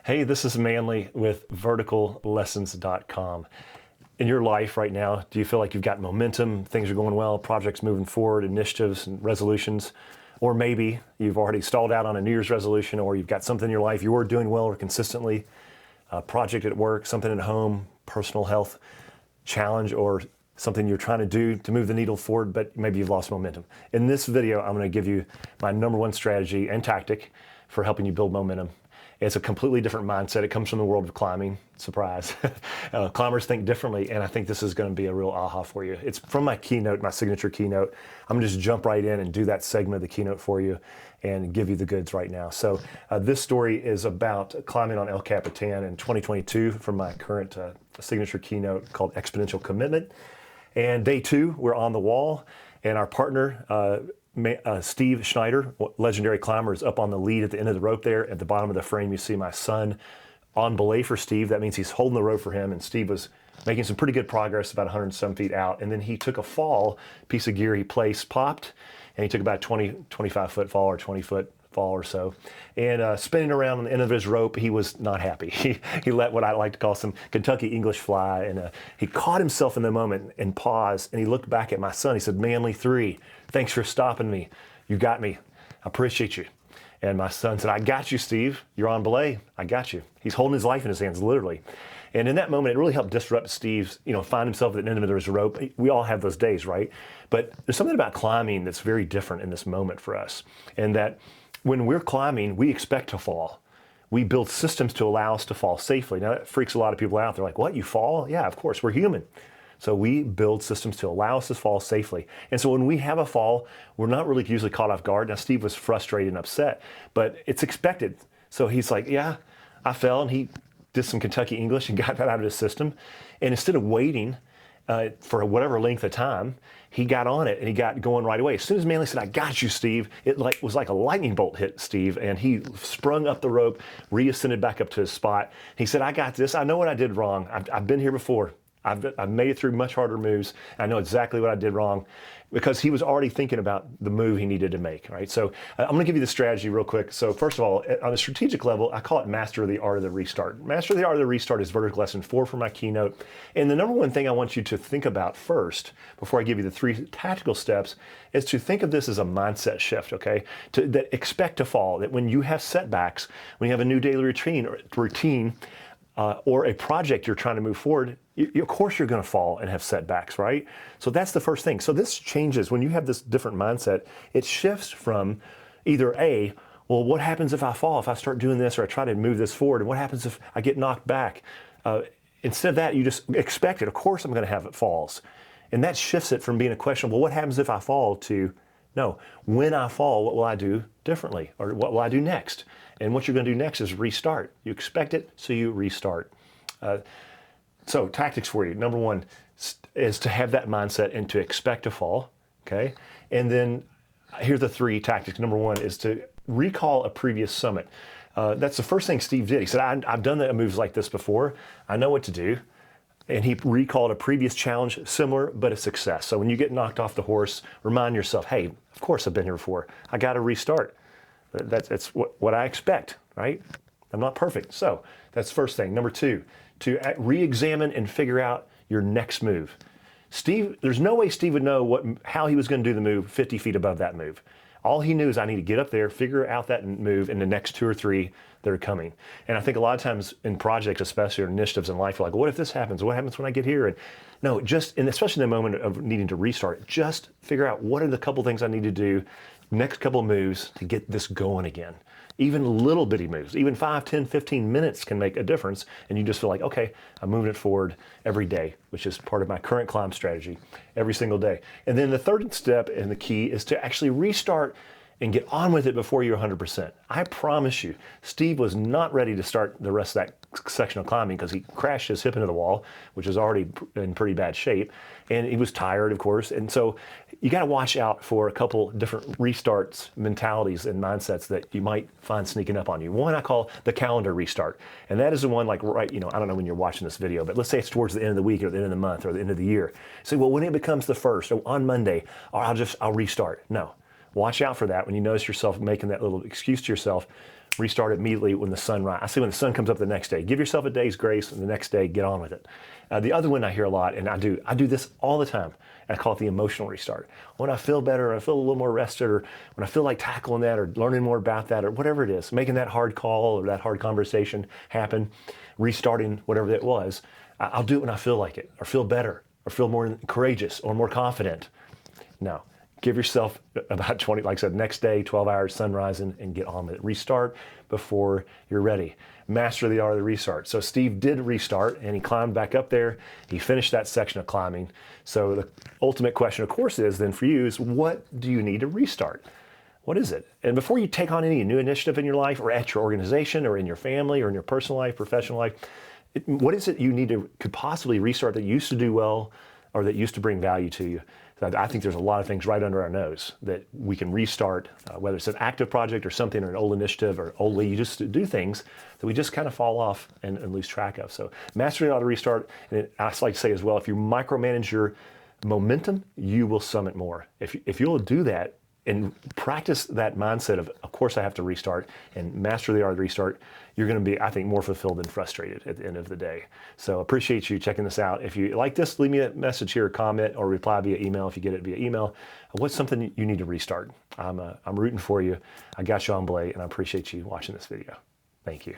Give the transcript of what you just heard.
Hey, this is Manly with verticallessons.com. In your life right now, do you feel like you've got momentum, things are going well, projects moving forward, initiatives and resolutions? Or maybe you've already stalled out on a New Year's resolution, or you've got something in your life you're doing well or consistently, a project at work, something at home, personal health challenge, or something you're trying to do to move the needle forward, but maybe you've lost momentum. In this video, I'm going to give you my number one strategy and tactic for helping you build momentum. It's a completely different mindset. It comes from the world of climbing. Surprise. Climbers think differently, and I think this is going to be a real aha for you. It's from my keynote, my signature keynote. I'm going to just jump right in and do that segment of the keynote for you and give you the goods right now. So this story is about climbing on El Capitan in 2022 from my current signature keynote called Exponential Commitment. And day two, we're on the wall, and our partner, Steve Schneider, legendary climber, is up on the lead at the end of the rope there. At the bottom of the frame, you see my son on belay for Steve. That means he's holding the rope for him, and Steve was making some pretty good progress, about 100 and some feet out. And then he took a fall, piece of gear he placed, popped, and he took about 25 foot fall or 20 foot fall or so. And spinning around on the end of his rope, he was not happy. He let what I like to call some Kentucky English fly, and he caught himself in the moment and paused, and he looked back at my son. He said, "Manly 3, thanks for stopping me. You got me. I appreciate you." And my son said, "I got you, Steve. You're on belay. I got you." He's holding his life in his hands, literally. And in that moment, it really helped disrupt Steve's, find himself at the end of his rope. We all have those days, right? But there's something about climbing that's very different in this moment for us. And that when we're climbing, we expect to fall. We build systems to allow us to fall safely. Now, that freaks a lot of people out. They're like, "What, you fall?" Yeah, of course, we're human. So we build systems to allow us to fall safely. And so when we have a fall, we're not really usually caught off guard. Now, Steve was frustrated and upset, but it's expected. So he's like, "Yeah, I fell," and he did some Kentucky English and got that out of his system. And instead of waiting for whatever length of time, he got on it and he got going right away. As soon as Manly said, "I got you, Steve," it was like a lightning bolt hit Steve, and he sprung up the rope, reascended back up to his spot. He said, "I got this. I know what I did wrong. I've been here before. I've made it through much harder moves. I know exactly what I did wrong," because he was already thinking about the move he needed to make, right? So I'm going to give you the strategy real quick. So first of all, on a strategic level, I call it Master the Art of the Restart. Master the Art of the Restart is vertical lesson 4 for my keynote. And the number one thing I want you to think about first, before I give you the 3 tactical steps, is to think of this as a mindset shift, okay? That expect to fall, that when you have setbacks, when you have a new daily routine or a project you're trying to move forward, of course you're going to fall and have setbacks, right? So that's the first thing. So this changes when you have this different mindset. It shifts from either well, what happens if I fall, if I start doing this, or I try to move this forward, and what happens if I get knocked back? Instead of that, you just expect it. Of course I'm going to have falls. And that shifts it from being a question, well, what happens if I fall, to, no, when I fall, what will I do differently? Or what will I do next? And what you're going to do next is restart. You expect it, so you restart. So tactics for you. Number one is to have that mindset and to expect to fall, okay? And then here's the 3 tactics. Number one is to recall a previous summit. That's the first thing Steve did. He said, I've done moves like this before. I know what to do. And he recalled a previous challenge, similar but a success. So when you get knocked off the horse, remind yourself, hey, of course I've been here before. I got to restart. That's what I expect, right? I'm not perfect. So that's the first thing. Number 2, to re-examine and figure out your next move. Steve, there's no way Steve would know how he was going to do the move 50 feet above that move. All he knew is I need to get up there, figure out that move in the next 2 or 3 that are coming. And I think a lot of times in projects, especially or initiatives in life, you're like, what if this happens? What happens when I get here? And no, and especially in the moment of needing to restart, just figure out what are the couple things I need to do, next couple moves to get this going again. Even little bitty moves, even 5, 10, 15 minutes can make a difference. And you just feel like, okay, I'm moving it forward every day, which is part of my current climb strategy every single day. And then the third step and the key is to actually restart and get on with it before you're 100%. I promise you, Steve was not ready to start the rest of that section of climbing because he crashed his hip into the wall, which is already in pretty bad shape. And he was tired, of course. And so you got to watch out for a couple different restarts, mentalities, and mindsets that you might find sneaking up on you. One I call the calendar restart. And that is the one like, right, I don't know when you're watching this video, but let's say it's towards the end of the week or the end of the month or the end of the year. Say, well, when it becomes the 1st, or on Monday, or I'll restart. No. Watch out for that when you notice yourself making that little excuse to yourself. Restart immediately when the sun rises. I say when the sun comes up the next day. Give yourself a day's grace, and the next day, get on with it. The other one I hear a lot, and I do this all the time. I call it the emotional restart. When I feel better, I feel a little more rested, or when I feel like tackling that, or learning more about that, or whatever it is, making that hard call or that hard conversation happen, restarting whatever it was, I'll do it when I feel like it, or feel better, or feel more courageous, or more confident. No. Give yourself about 20, like I said, next day, 12 hours, sun rising, and get on with it. Restart before you're ready. Master the art of the restart. So Steve did restart, and he climbed back up there. He finished that section of climbing. So the ultimate question, of course, is then for you is, what do you need to restart? What is it? And before you take on any new initiative in your life, or at your organization, or in your family, or in your personal life, professional life, what is it you need to could possibly restart that used to do well, or that used to bring value to you? I think there's a lot of things right under our nose that we can restart, whether it's an active project or something, or an old initiative, or old way you just do things that we just kind of fall off and lose track of. So mastering how to restart, and I like to say as well, if you micromanage your momentum, you will summit more. If you'll do that and practice that mindset of course I have to restart, and master the art of the restart, you're going to be, I think, more fulfilled than frustrated at the end of the day. So appreciate you checking this out. If you like this, leave me a message here, comment, or reply via email if you get it via email. What's something you need to restart? I'm rooting for you. I got you on Blay, and I appreciate you watching this video. Thank you.